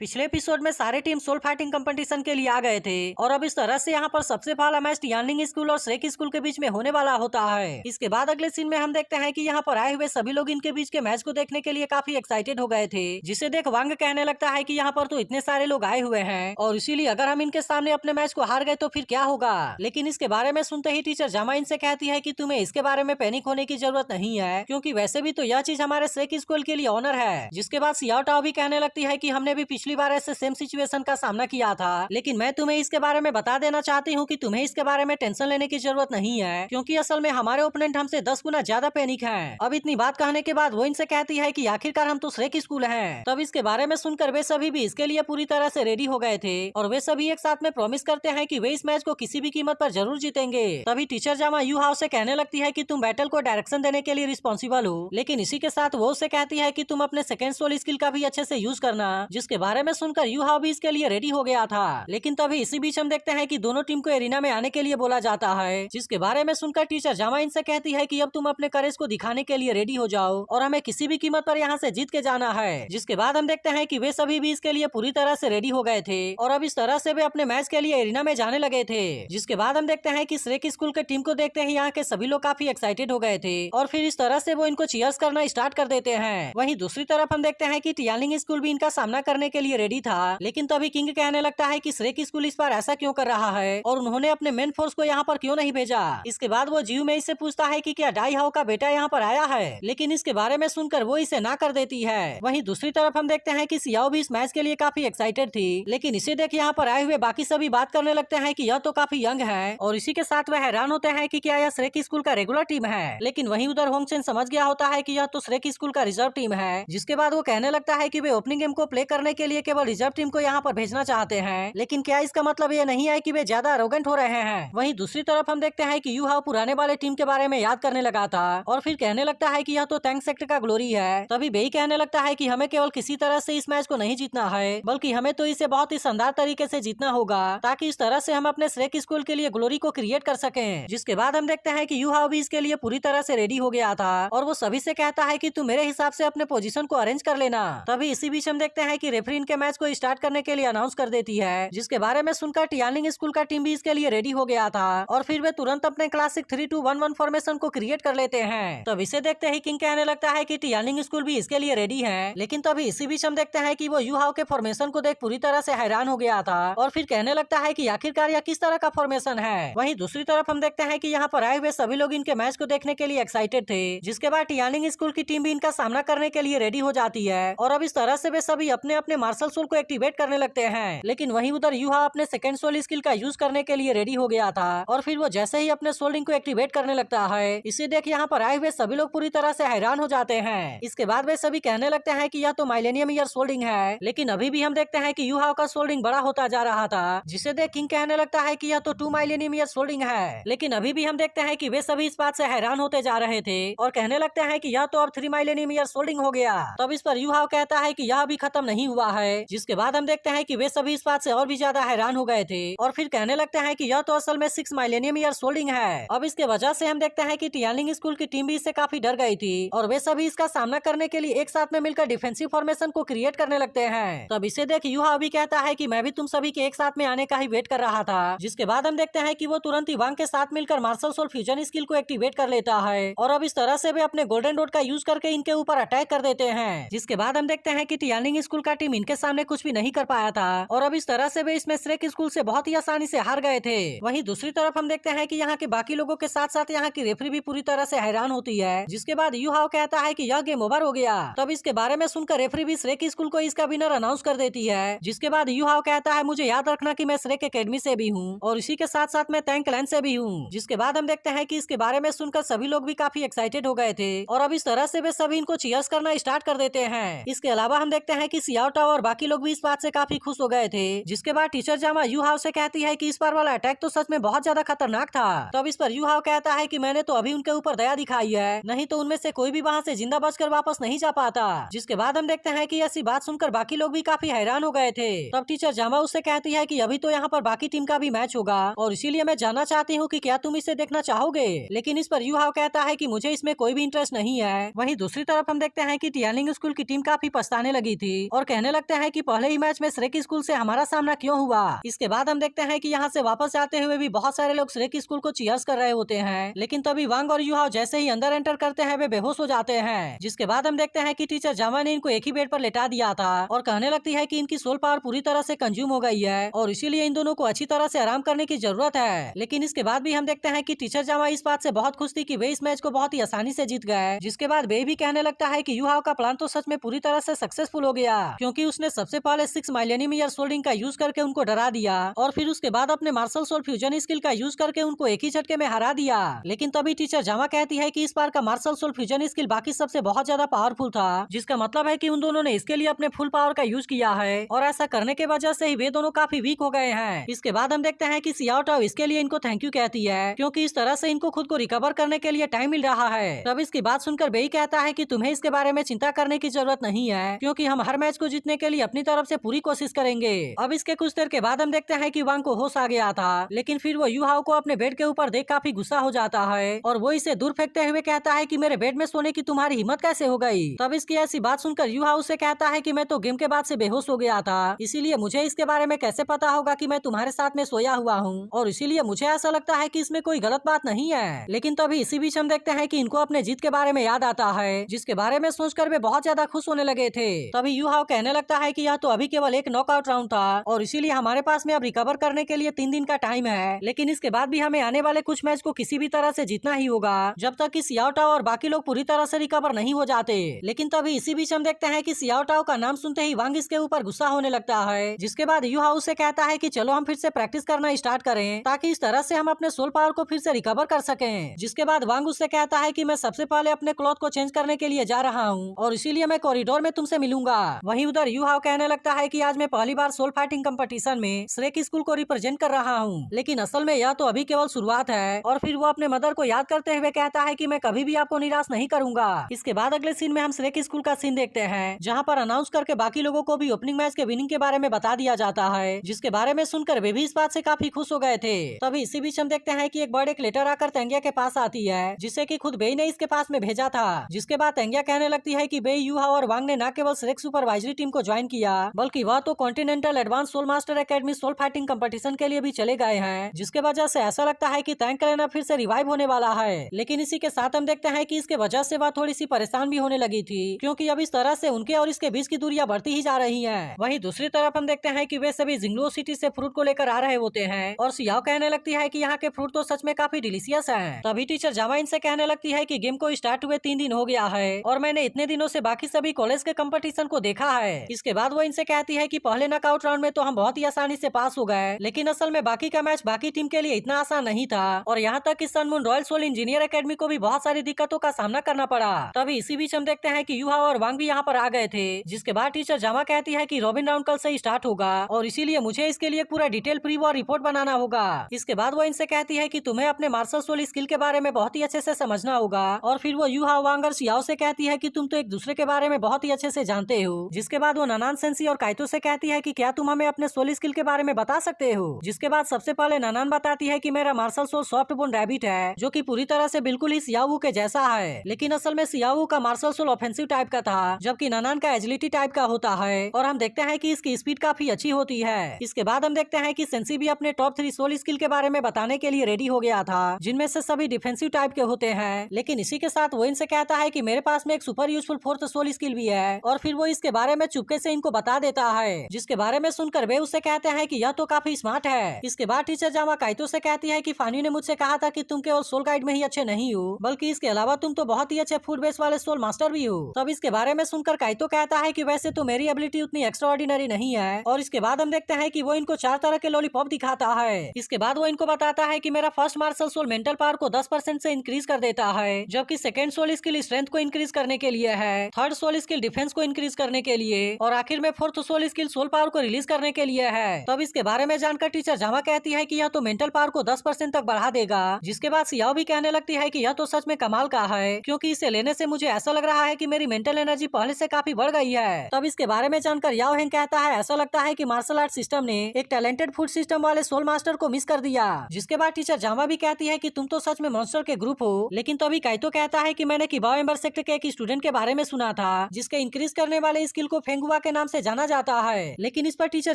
पिछले एपिसोड में सारे टीम सोल फाइटिंग कंपटीशन के लिए आ गए थे और अब इस तरह से यहाँ पर सबसे पहला मैच टियानलिंग स्कूल और श्रेक स्कूल के बीच में होने वाला होता है। इसके बाद अगले सीन में हम देखते हैं कि यहाँ पर आए हुए सभी लोग इनके बीच के मैच को देखने के लिए काफी एक्साइटेड हो गए थे, जिसे देख वांग कहने लगता है कि यहाँ पर तो इतने सारे लोग आए हुए हैं और इसीलिए अगर हम इनके सामने अपने मैच को हार गए तो फिर क्या होगा। लेकिन इसके बारे में सुनते ही टीचर जामा इनसे कहती है कि तुम्हें इसके बारे में पैनिक होने की जरूरत नहीं है, क्योंकि वैसे भी तो यह चीज हमारे श्रेक स्कूल के लिए ऑनर है। जिसके बाद सियाओ टाओ भी कहने लगती है कि हमने भी पिछली बार ऐसे सेम सिचुएशन का सामना किया था, लेकिन मैं तुम्हें इसके बारे में बता देना चाहती हूँ कि तुम्हें इसके बारे में टेंशन लेने की जरूरत नहीं है, क्योंकि असल में हमारे ओपोनेंट हमसे 10 गुना ज्यादा पैनिक हैं। अब इतनी बात कहने के बाद वो इनसे कहती है कि आखिरकार हम तो श्रेक स्कूल हैं। तब इसके बारे में सुनकर वे सभी भी इसके लिए पूरी तरह से रेडी हो गए थे और वे सभी एक साथ में प्रॉमिस करते हैं कि वे इस मैच को किसी भी कीमत पर जरूर जीतेंगे। तभी टीचर जामा यू हाउ से कहने लगती है कि तुम बैटल को डायरेक्शन देने के लिए रिस्पॉन्सिबल हो, लेकिन इसी के साथ वो उसे कहती है कि तुम अपने सेकेंड सोल स्किल का भी अच्छे से यूज करना, जिसके बारे में सुनकर यू हाउ भी इसके लिए रेडी हो गया था। लेकिन तभी इसी बीच हम देखते हैं कि दोनों टीम को एरिना में आने के लिए बोला जाता है, जिसके बारे में सुनकर टीचर जामा इनसे कहती है कि अब तुम अपने करेज को दिखाने के लिए रेडी हो जाओ और हमें किसी भी कीमत पर यहाँ से जीत के जाना है। जिसके बाद हम देखते हैं कि वे सभी भी इसके लिए पूरी तरह से रेडी हो गए थे और अब इस तरह से वे अपने मैच के लिए एरिना में जाने लगे थे। जिसके बाद हम देखते हैं कि श्रेक स्कूल के टीम को देखते ही यहाँ के सभी लोग काफी एक्साइटेड हो गए थे और फिर इस तरह से वो इनको चीयर्स करना स्टार्ट कर देते हैं। वहीं दूसरी तरफ हम देखते हैं कि टियानलिंग स्कूल भी इनका सामना करने के लिए रेडी था, लेकिन तभी किंग कहने लगता है कि श्रेक स्कूल इस बार ऐसा क्यों कर रहा है और उन्होंने अपने मेन फोर्स को यहाँ पर क्यों नहीं भेजा। इसके बाद वो जियू में इससे पूछता है कि क्या डाई हाउ का बेटा यहाँ पर आया है, लेकिन इसके बारे में सुनकर वो इसे ना कर देती है। वहीं दूसरी तरफ हम देखते हैं कि सियाओ भी इस मैच के लिए काफी एक्साइटेड थी, लेकिन इसे देख यहाँ पर आए हुए बाकी सभी बात करने लगते हैं कि यह तो काफी यंग है और इसी के साथ वह हैरान होते हैं कि क्या यह श्रेक स्कूल का रेगुलर टीम है। लेकिन वहीं उधर होंगचेन समझ गया होता है कि यह तो श्रेक स्कूल का रिजर्व टीम है। जिसके बाद वो कहने लगता है कि वे ओपनिंग गेम को प्ले करने के लिए केवल रिजर्व टीम को यहाँ पर भेजना चाहते हैं, लेकिन क्या इसका मतलब ये नहीं है कि वे ज्यादा अरोगेंट हो रहे हैं। वहीं दूसरी तरफ हम देखते हैं कि यू हाउ पुराने वाले टीम के बारे में याद करने लगा था और फिर कहने लगता है कि यह तो टैंक सेक्टर का ग्लोरी है। तभी बेई कहने लगता है कि हमें केवल किसी तरह से इस मैच को नहीं जीतना है, बल्कि हमें तो इसे बहुत ही शानदार तरीके से जीतना होगा, ताकि इस तरह से हम अपने श्रेक स्कूल के लिए ग्लोरी को क्रिएट कर सकें। जिसके बाद हम देखते हैं कि यू हाउ भी इसके लिए पूरी तरह से रेडी हो गया था और वो सभी से कहता है कि तुम मेरे हिसाब से अपने पोजीशन को अरेंज कर लेना। तभी इसी बीच हम देखते हैं कि रेफरी इनके मैच को स्टार्ट करने के लिए अनाउंस कर देती है, जिसके बारे में सुनकर टियानलिंग स्कूल का टीम भी इसके लिए रेडी हो गया था और फिर वे तुरंत अपने क्लासिक 3-2-1-1 फॉर्मेशन को क्रिएट कर लेते हैं। तब इसे देखते ही किंग कहने लगता है कि टियानलिंग स्कूल भी इसके लिए रेडी है, लेकिन तभी इसी बीच हम देखते हैं कि वो यू हाउ के फॉर्मेशन को देख पूरी तरह से हैरान हो गया था और फिर कहने लगता है कि आखिरकार यह किस तरह का फॉर्मेशन है। वहीं दूसरी तरफ हम देखते हैं कि यहाँ पर आए हुए सभी लोग इनके मैच को देखने के लिए एक्साइटेड थे। जिसके बाद टियानलिंग स्कूल की टीम भी इनका सामना करने के लिए रेडी हो जाती है और अब इस तरह से वे सभी अपने अपने मार्शल सोल को एक्टिवेट करने लगते हैं। लेकिन वहीं उधर यू हाउ अपने सेकंड सोल स्किल का यूज करने के लिए रेडी हो गया था और फिर वो जैसे ही अपने सोल रिंग को एक्टिवेट करने लगता है, इसे देख यहाँ पर आए हुए सभी लोग पूरी तरह से हैरान हो जाते हैं। इसके बाद वे सभी कहने लगते हैं कि यह तो माइलेनियम ईयर सोल रिंग है, लेकिन अभी भी हम देखते हैं कि यू हाउ का सोल रिंग बड़ा होता जा रहा था, जिसे देख किंग कहने लगता है कि यह तो 2 माइलेनियम ईयर सोल रिंग है। लेकिन अभी भी हम देखते हैं कि वे सभी इस बात से हैरान होते जा रहे थे और कहने लगते हैं कि यह तो अब 3 माइलेनियम ईयर सोल रिंग हो गया। तब इस पर यू हाउ कहता है कि यह अभी खत्म नहीं हुआ है। जिसके बाद हम देखते हैं कि वे सभी इस बात से और भी ज्यादा हैरान हो गए थे और फिर कहने लगते हैं कि यह तो असल में 6 माइलेनियम ईयर सोल रिंग है। अब इसके वजह से हम देखते हैं कि टियानलिंग स्कूल की टीम भी इससे काफी डर गई थी और वे सभी इसका सामना करने के लिए एक साथ में मिलकर डिफेंसिव फॉर्मेशन को क्रिएट करने लगते हैं। तब इसे देख यू हाउ भी कहता है कि मैं भी तुम सभी के एक साथ में आने का ही वेट कर रहा था। जिसके बाद हम देखते हैं कि वो तुरंत ही वांग के साथ मिलकर मार्शल सोल फ्यूजन स्किल को एक्टिवेट कर लेता है और अब इस तरह से वे अपने गोल्डन डॉट का यूज करके इनके ऊपर अटैक कर देते हैं। जिसके बाद हम देखते हैं कि टियानलिंग स्कूल का टीम इनके सामने कुछ भी नहीं कर पाया था और अब इस तरह से वे इसमें श्रेक स्कूल से बहुत ही आसानी से हार गए थे। वहीं दूसरी तरफ हम देखते हैं कि यहाँ के बाकी लोगों के साथ साथ यहाँ की रेफरी भी पूरी तरह से हैरान होती है। जिसके बाद यू हाउ कहता है कि यह गेम ओवर हो गया। तब इसके बारे में सुनकर रेफरी भी श्रेक स्कूल को इसका विनर अनाउंस कर देती है। जिसके बाद यू हाउ कहता है मुझे याद रखना कि मैं श्रेक एकेडमी से भी हूँ और इसी के साथ साथ मैं टैंक क्लैन से भी हूँ। जिसके बाद हम देखते हैं कि इसके बारे में सुनकर सभी लोग भी काफी एक्साइटेड हो गए थे और अब इस तरह से वे सभी इनको चीयर्स करना स्टार्ट कर देते हैं। इसके अलावा हम देखते हैं कि सियाओ टाओ और बाकी लोग भी इस बात से काफी खुश हो गए थे। जिसके बाद टीचर जामा यू हाउ से कहती है कि इस बार वाला अटैक तो सच में बहुत ज्यादा खतरनाक था। तब इस पर यू हाउ कहता है कि मैंने तो अभी उनके ऊपर दया दिखाई है, नहीं तो उनमें से कोई भी वहाँ से जिंदा बचकर वापस नहीं जा पाता। जिसके बाद हम देखते हैं कि ऐसी बात सुनकर बाकी लोग भी काफी हैरान हो गए थे। तब टीचर जामा उससे कहती है कि अभी तो यहाँ पर बाकी टीम का भी मैच होगा और इसीलिए मैं जानना चाहती हूँ कि क्या तुम इसे देखना चाहोगे। लेकिन इस पर यू हाउ कहता है कि मुझे इसमें कोई भी इंटरेस्ट नहीं है। वहीं दूसरी तरफ हम देखते हैं कि टियानलिंग स्कूल की टीम काफी पछताने लगी थी और कहने लगती सकते हैं कि पहले ही मैच में श्रेक स्कूल से हमारा सामना क्यों हुआ। इसके बाद हम देखते हैं कि यहाँ से वापस आते हुए भी बहुत सारे लोग श्रेक स्कूल को चीयर्स कर रहे होते हैं, लेकिन तभी वांग और यूहाओ जैसे ही अंदर एंटर करते हैं वे बेहोश हो जाते हैं। जिसके बाद हम देखते हैं कि टीचर जामा ने इनको एक ही बेड पर लेटा दिया था और कहने लगती है कि इनकी सोल पावर पूरी तरह से कंज्यूम हो गई है और इसीलिए इन दोनों को अच्छी तरह से आराम करने की जरूरत है। लेकिन इसके बाद भी हम देखते हैं कि टीचर जामा इस बात से बहुत खुश थी कि वे इस मैच को बहुत ही आसानी से जीत गए। जिसके बाद वे भी कहने लगता है कि यूहाओ का प्लान तो सच में पूरी तरह से सक्सेसफुल हो गया, क्योंकि उसने सबसे पहले 6 मिलियनियम ईयर सोल्डिंग का यूज करके उनको डरा दिया और फिर उसके बाद अपने मार्शल सोल फ्यूजन स्किल का यूज करके उनको एक ही झटके में हरा दिया। लेकिन तभी टीचर जामा कहती है कि इस बार का मार्शल सोल फ्यूजन स्किल बाकी सबसे बहुत ज्यादा पावरफुल था, जिसका मतलब है कि उन दोनों ने इसके लिए अपने फुल पावर का यूज किया है और ऐसा करने के वजह से ही वे दोनों काफी वीक हो गए हैं। इसके बाद हम देखते हैं कि सियाओ टाओ इसके लिए इनको थैंक यू कहती है, क्योंकि इस तरह से इनको खुद को रिकवर करने के लिए टाइम मिल रहा है। तब इसकी बात सुनकर बेई कहता है कि तुम्हें इसके बारे में चिंता करने की जरूरत नहीं है, क्योंकि हम हर मैच को जीतने के लिए अपनी तरफ से पूरी कोशिश करेंगे। अब इसके कुछ देर के बाद हम देखते हैं कि वांग को होश आ गया था, लेकिन फिर वो यूहाओ को अपने बेड के ऊपर देख काफी गुस्सा हो जाता है और वो इसे दूर फेंकते हुए कहता है कि मेरे बेड में सोने की तुम्हारी हिम्मत कैसे हो गई। तब इसकी ऐसी बात सुनकर यूहाओ से कहता है कि मैं तो गेम के बाद से बेहोश हो गया था, इसीलिए मुझे इसके बारे में कैसे पता होगा कि मैं तुम्हारे साथ में सोया हुआ हूँ, और इसीलिए मुझे ऐसा लगता है कि इसमें कोई गलत बात नहीं है। लेकिन तभी इसी बीच हम देखते हैं कि इनको अपने जीत के बारे में याद आता है, जिसके बारे में सोचकर वे बहुत ज्यादा खुश होने लगे थे। तभी यूहाओ कहने लगता है कि यह तो अभी केवल एक नॉकआउट राउंड था और इसीलिए हमारे पास में अब रिकवर करने के लिए 3 दिन का टाइम है, लेकिन इसके बाद भी हमें आने वाले कुछ मैच को किसी भी तरह से जीतना ही होगा जब तक कि सियाओ टाओ और बाकी लोग पूरी तरह से रिकवर नहीं हो जाते। लेकिन तभी इसी बीच हम देखते हैं कि सियाओ टाओ का नाम सुनते ही वांग इसके ऊपर गुस्सा होने लगता है, जिसके बाद यूहाओ से कहता है कि चलो हम फिर से प्रैक्टिस करना स्टार्ट करें ताकि इस तरह से हम अपने सोल पावर को फिर से रिकवर कर सकें। जिसके बाद वांग उससे कहता है कि मैं सबसे पहले अपने क्लॉथ को चेंज करने के लिए जा रहा हूँ और इसीलिए मैं कॉरिडोर में तुमसे मिलूंगा। वहीं उधर यूहाओ कहने लगता है कि आज मैं पहली बार सोल फाइटिंग कंपटीशन में श्रेक स्कूल को रिप्रेजेंट कर रहा हूँ, लेकिन असल में यह तो अभी केवल शुरुआत है। और फिर वो अपने मदर को याद करते हुए कहता है कि मैं कभी भी आपको निराश नहीं करूंगा। इसके बाद अगले सीन में हम श्रेक स्कूल का सीन देखते हैं, जहाँ पर अनाउंस करके बाकी लोगों को भी ओपनिंग मैच के विनिंग के बारे में बता दिया जाता है, जिसके बारे में सुनकर वे भी इस बात से काफी खुश हो गए थे। तभी इसी बीच हम देखते हैं कि एक बर्ड एक लेटर आकर तेंगिया के पास आती है, जिसे कि खुद बेई ने इसके पास में भेजा था। जिसके बाद तेंगिया कहने लगती है कि बेई, यूहाओ और वांग ने न केवल श्रेक सुपरवाइजरी टीम को ज्वाइन किया, बल्कि वह तो Continental Advance Soul Master Academy soul fighting competition के लिए भी चले गए हैं, जिसके वजह से ऐसा लगता है कि तैंक लेना फिर से रिवाइव होने वाला है। लेकिन इसी के साथ हम देखते हैं कि इसके वजह से वह थोड़ी सी परेशान भी होने लगी थी, क्योंकि अब इस तरह से उनके और इसके बीच की दूरियां बढ़ती ही जा रही हैं। वहीं दूसरी तरफ हम देखते हैं कि वे सभी जिंगलो सिटी से फ्रूट को लेकर आ रहे होते हैं और सियाओ कहने लगती है कि यहाँ के फ्रूट तो सच में काफी डिलीशियस हैं। तभी टीचर जामा इनसे कहने लगती है कि गेम को स्टार्ट हुए 3 दिन हो गया है और मैंने इतने दिनों से बाकी सभी कॉलेज के कंपटीशन को देखा है। इसके बाद वो इनसे कहती है कि पहले नॉकआउट राउंड में तो हम बहुत ही आसानी से पास हो गए, लेकिन असल में बाकी का मैच बाकी टीम के लिए इतना आसान नहीं था और यहाँ तक कि Sun Moon Royal Soul Engineer Academy को भी बहुत सारी दिक्कतों का सामना करना पड़ा। तभी इसी बीच हम देखते हैं कि यूहाओ और वांग भी यहाँ पर आ गए थे, जिसके बाद टीचर जामा कहती है कि रॉबिन राउंड कल से स्टार्ट होगा और इसीलिए मुझे इसके लिए पूरा डिटेल प्री वॉर रिपोर्ट बनाना होगा। इसके बाद वो इनसे कहती है कि तुम्हें अपने मार्शल सोल स्किल के बारे में बहुत ही अच्छे से समझना होगा और फिर वो यूहाओ, वांग और सियाओ से कहती है कि तुम तो एक दूसरे के बारे में बहुत ही अच्छे से जानते हो। जिसके बाद वो नानान सेंसी और काइतो से कहती है कि क्या तुम हमें अपने सोल स्किल के बारे में बता सकते हो। जिसके बाद सबसे पहले नानान बताती है कि मेरा martial soul soft bone rabbit है, जो कि पूरी तरह से बिल्कुल ही सियाओ के जैसा है, लेकिन असल में सियाओ का मार्शल सोल ऑफेंसिव टाइप का था, जबकि नानान का एजिलिटी टाइप का होता है और हम देखते हैं कि इसकी स्पीड काफी अच्छी होती है। इसके बाद हम देखते हैं कि सेंसी भी अपने टॉप 3 सोल स्किल के बारे में बताने के लिए रेडी हो गया था, जिनमें से सभी डिफेंसिव टाइप के होते हैं। लेकिन इसी के साथ वो इनसे कहता है कि मेरे पास में एक super useful 4th soul skill भी है और फिर वो इसके बारे में चुपके से इनको बता देता है, जिसके बारे में सुनकर वे उससे कहते हैं कि यह तो काफी स्मार्ट है। इसके बाद टीचर जामा काइतो से कहती है कि फानी ने मुझसे कहा था कि तुम केवल सोल गाइड में ही अच्छे नहीं हो, बल्कि इसके अलावा तुम तो बहुत ही अच्छे फूड बेस वाले सोल मास्टर भी हो। तब इसके बारे में सुनकर काइतो कहता है कि वैसे तो मेरी एबिलिटी उतनी एक्स्ट्राऑर्डिनरी नहीं है और इसके बाद हम देखते हैं कि वो इनको 4 तरह के लॉलीपॉप दिखाता है। इसके बाद वो इनको बताता है कि मेरा first martial soul mental power को 10% से इंक्रीज कर देता है, जबकि सेकंड सोल स्किल स्ट्रेंथ को इंक्रीज करने के लिए है, थर्ड सोल स्किल डिफेंस को इंक्रीज करने के लिए और आखिर में 4th soul skill soul power को रिलीज करने के लिए है। तब इसके बारे में जानकर टीचर जामा कहती है कि यह तो मेंटल पावर को 10% तक बढ़ा देगा। जिसके बाद सियाओ भी कहने लगती है कि यह तो सच में कमाल का है, क्योंकि इसे लेने से मुझे ऐसा लग रहा है कि मेरी मेंटल एनर्जी पहले से काफी बढ़ गई है। तब इसके बारे में जानकर याओ हेंग कहता है ऐसा लगता है कि मार्शल आर्ट सिस्टम ने एक टैलेंटेड फूड सिस्टम वाले सोल मास्टर को मिस कर दिया। जिसके बाद टीचर जामा भी कहती है कि तुम तो सच में मॉन्स्टर के ग्रुप हो। लेकिन तभी काइतो कहता है कि मैंने किबाओ एम्बर सेक्टर के एक स्टूडेंट के बारे में सुना था, जिसके इंक्रीज करने वाले स्किल को फेंगुआ के नाम से जाना जाता है। लेकिन इस पर टीचर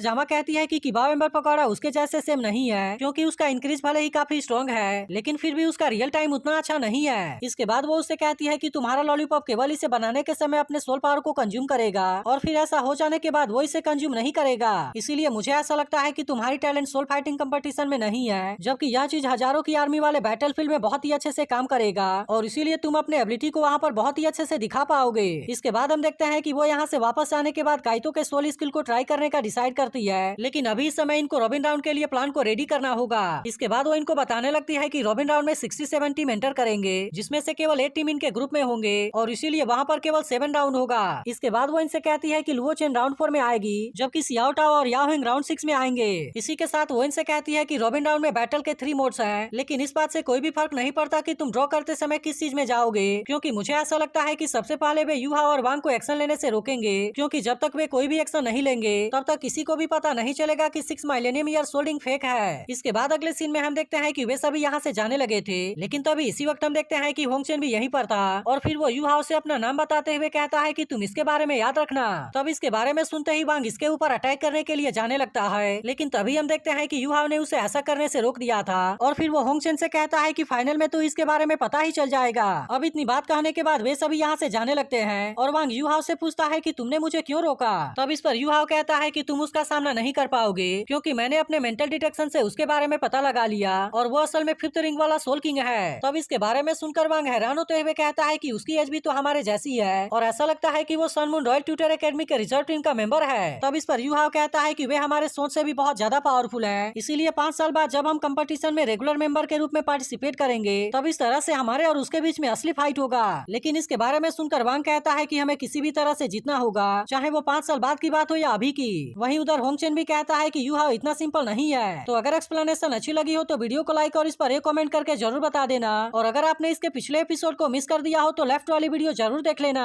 जामा कहती है कि किबाब एम्बर पकौड़ा उसके जैसे सेम नहीं है, क्योंकि उसका इंक्रीज भले ही काफी स्ट्रॉन्ग है लेकिन फिर भी उसका रियल टाइम उतना अच्छा नहीं है। इसके बाद वो उससे कहती है कि तुम्हारा लॉलीपॉप केवल इसे बनाने के समय अपने सोल पावर को कंज्यूम करेगा और फिर ऐसा हो जाने के बाद वो इसे कंज्यूम नहीं करेगा। इसीलिए मुझे ऐसा लगता है कि तुम्हारी टैलेंट सोल फाइटिंग कंपटीशन में नहीं है, जबकि यह चीज हजारों की आर्मी वाले बैटलफील्ड में बहुत ही अच्छे से काम करेगा और इसीलिए तुम अपने एबिलिटी को वहाँ पर बहुत ही अच्छे से दिखा पाओगे। इसके बाद हम देखते हैं कि वो यहाँ से वापस आने के बाद काइतो के सोल स्किल को ट्राई करने का डिसाइड करती है, लेकिन अभी इस समय इनको रॉबिन राउंड के लिए प्लान को रेडी करना होगा। इसके बाद वो इनको बताने लगती है कि रॉबिन राउंड में 67 टीम एंटर करेंगे, जिसमें से केवल 8 टीम इनके ग्रुप में होंगे और इसीलिए वहाँ पर केवल 7 राउंड होगा। इसके बाद वो इनसे कहती है कि लुओ चेन राउंड 4 में आएगी, जबकि सियाओ टाओ और याओ हिंग राउंड 6 में आएंगे। इसी के साथ वो इनसे कहती है कि रॉबिन राउंड में बैटल के 3 मोड्स हैं, लेकिन इस बात से कोई भी फर्क नहीं पड़ता कि तुम ड्रॉ करते समय किस चीज में जाओगे, क्योंकि मुझे ऐसा लगता है कि सबसे पहले वे यूहा और वांग को एक्शन लेने से रोकेंगे, क्योंकि जब तक वे कोई भी एक्शन नहीं लेंगे तब तक किसी को भी पता नहीं चलेगा कि 6 माइलेनियम ईयर सोल्डिंग फेक है। इसके बाद अगले सीन में हम देखते हैं कि वे सभी यहाँ से जाने लगे थे, लेकिन तभी इसी वक्त हम देखते हैं कि होंगचेन भी यहीं पर था और फिर वो यूहाओ से अपना नाम बताते हुए कहता है कि तुम इसके बारे में याद रखना। तब इसके बारे में सुनते ही वांग इसके ऊपर अटैक करने के लिए जाने लगता है, लेकिन तभी हम देखते हैं कि यूहाओ ने उसे ऐसा करने से रोक दिया था और फिर वो होंगचेन से कहता है कि फाइनल में तो इसके बारे में पता ही चल जाएगा। अब इतनी बात कहने के बाद वे सभी यहाँ से जाने लगते हैं और वांग यूहाओ से पूछता है कि तुमने मुझे क्यों रोका। तब इस पर यूहाओ कहता है कि तुम उसका सामना नहीं कर पाओगे, क्योंकि मैंने अपने मेंटल डिटेक्शन से उसके बारे में पता लगा लिया और वो असल में 5th रिंग वाला सोल किंग है। तब इसके बारे में सुनकर वांग हैरान होते हुए कहता है कि उसकी एज भी तो हमारे जैसी है और ऐसा लगता है कि वो Sun Moon Royal Tutor Academy के रिजर्व टीम का मेंबर है। तब इस पर यूहाओ कहता है कि वे हमारे सोच से भी बहुत ज्यादा पावरफुल है, इसीलिए 5 साल बाद जब हम कंपटीशन में रेगुलर मेंबर के रूप में पार्टिसिपेट करेंगे तब इस तरह से हमारे और उसके बीच में असली फाइट होगा। लेकिन इसके बारे में सुनकर वांग कहता है कि हमें किसी भी तरह से जीतना होगा, चाहे वो 5 साल बाद की बात हो या अभी की। वहीं उधर होंगचेन भी कहता है कि यूहाओ इतना सिंपल नहीं है। तो अगर एक्सप्लेनेशन अच्छी लगी हो तो वीडियो को लाइक और इस पर एक कमेंट करके जरूर बता देना, और अगर आपने इसके पिछले एपिसोड को मिस कर दिया हो तो लेफ्ट वाली वीडियो जरूर देख लेना।